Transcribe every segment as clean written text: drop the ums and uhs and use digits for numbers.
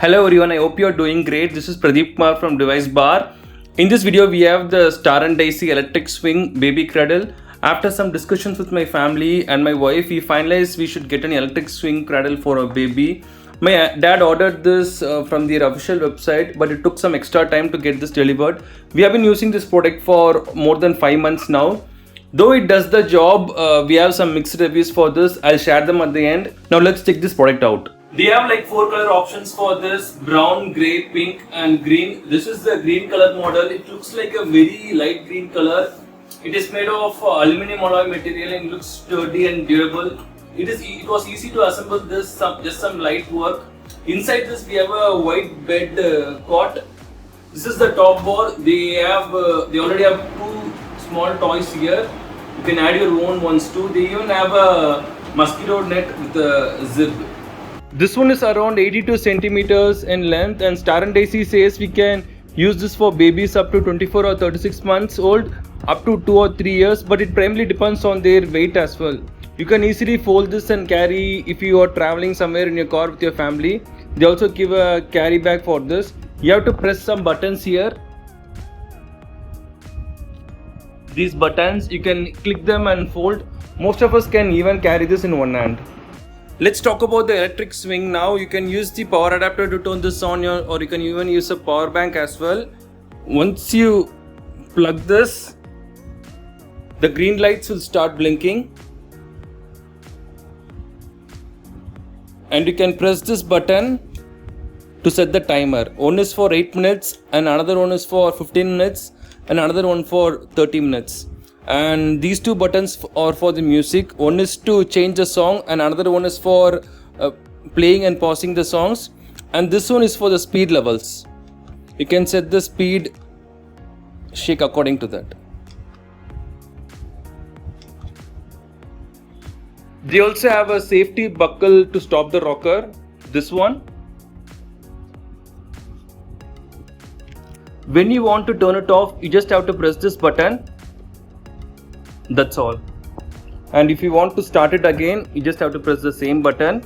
Hello everyone, I hope you are doing great. This is Pradeep Kumar from Device Bar. In this video, we have the Star and Daisy electric swing baby cradle. After some discussions with my family and my wife, we finalized we should get an electric swing cradle for a baby. My dad ordered this from their official website, but it took some extra time to get this delivered. We have been using this product for more than 5 months now. Though it does the job, we have some mixed reviews for this. I'll share them at the end. Now let's check this product out. They have like 4 color options for this: brown, grey, pink and green. This is the green color model. It looks like a very light green color. It is made of aluminum alloy material and looks sturdy and durable. It was easy to assemble this, just some light work. Inside this we have a white bed cot. This is the top bar. They already have 2 small toys here. You can add your own ones too. They even have a mosquito net with a zip. This one is around 82 centimeters in length, and Star and Daisy says we can use this for babies up to 24 or 36 months old, up to 2 or 3 years, but it primarily depends on their weight as well. You can easily fold this and carry if you are traveling somewhere in your car with your family. They also give a carry bag for this. You have to press some buttons here. These buttons, you can click them and fold. Most of us can even carry this in one hand. Let's talk about the electric swing now. You can use the power adapter to turn this on, or you can even use a power bank as well. Once you plug this, the green lights will start blinking. And you can press this button to set the timer. One is for 8 minutes and another one is for 15 minutes and another one for 30 minutes. And these 2 buttons are for the music. One is to change the song and another one is for playing and pausing the songs. And this one is for the speed levels. You can set the speed, shake according to that. They also have a safety buckle to stop the rocker. This one. When you want to turn it off, you just have to press this button. That's all. And if you want to start it again, you just have to press the same button.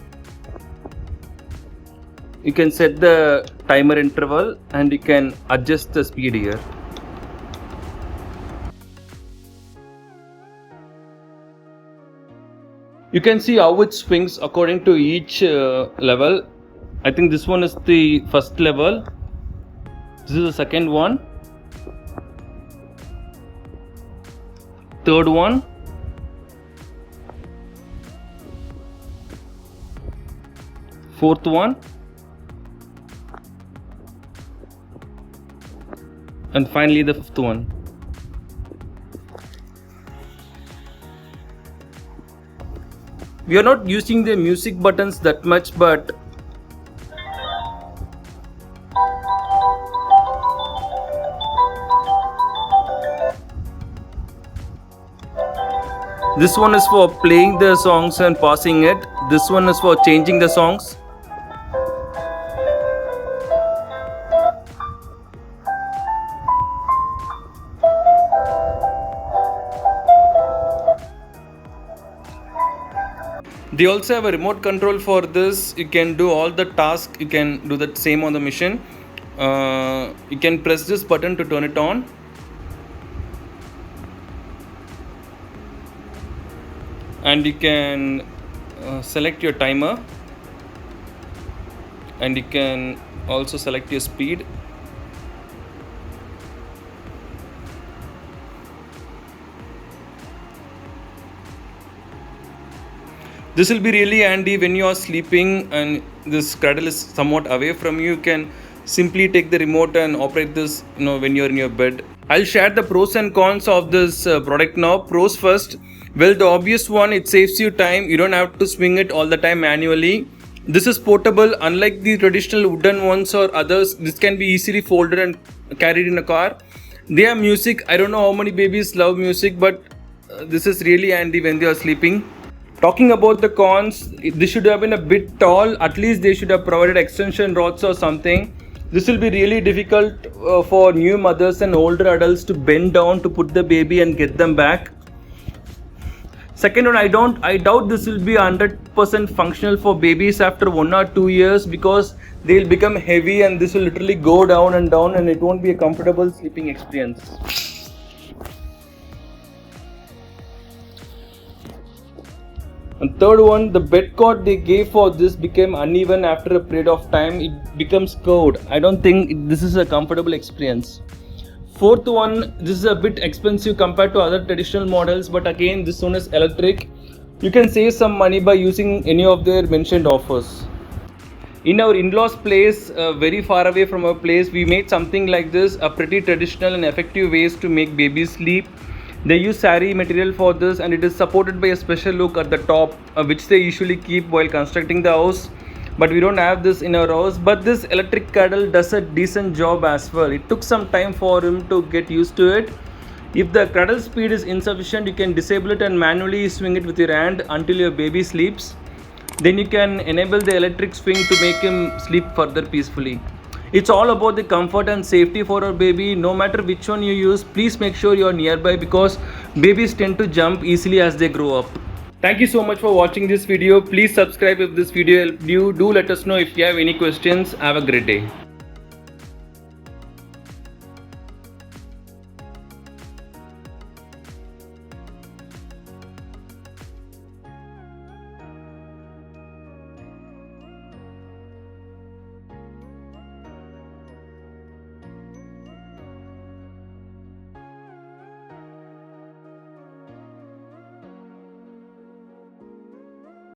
You can set the timer interval and you can adjust the speed here. You can see how it swings according to each level. I think this one is the first level. This is the second one. Third one. Fourth one. And finally the 5th one. We are not using the music buttons that much, but this one is for playing the songs and pausing it. This one is for changing the songs. They also have a remote control for this. You can do all the tasks. You can do the same on the machine. You can press this button to turn it on. And you can select your timer. And you can also select your speed. This will be really handy when you are sleeping and this cradle is somewhat away from you. You can simply take the remote and operate this when you are in your bed. I'll share the pros and cons of this product now. Pros first. Well, the obvious one, it saves you time. You don't have to swing it all the time manually. This is portable. Unlike the traditional wooden ones or others, this can be easily folded and carried in a car. They have music. I don't know how many babies love music, but this is really handy when they are sleeping. Talking about the cons, this should have been a bit tall. At least they should have provided extension rods or something. This will be really difficult for new mothers and older adults to bend down to put the baby and get them back. Second one, I doubt this will be 100% functional for babies after 1 or 2 years, because they'll become heavy and this will literally go down and it won't be a comfortable sleeping experience. And third one, the bed cord they gave for this became uneven after a period of time. It becomes curved. I don't think this is a comfortable experience. Fourth one, this is a bit expensive compared to other traditional models, but again this one is electric. You can save some money by using any of their mentioned offers. In our in-laws place, very far away from our place, we made something like this, a pretty traditional and effective ways to make babies sleep. They use sari material for this, and it is supported by a special hook at the top, which they usually keep while constructing the house. But we don't have this in our house. But this electric cradle does a decent job as well. It took some time for him to get used to it. If the cradle speed is insufficient, you can disable it and manually swing it with your hand until your baby sleeps. Then you can enable the electric swing to make him sleep further peacefully. It's all about the comfort and safety for our baby. No matter which one you use, please make sure you are nearby, because babies tend to jump easily as they grow up. Thank you so much for watching this video. Please subscribe if this video helped you. Do let us know if you have any questions. Have a great day.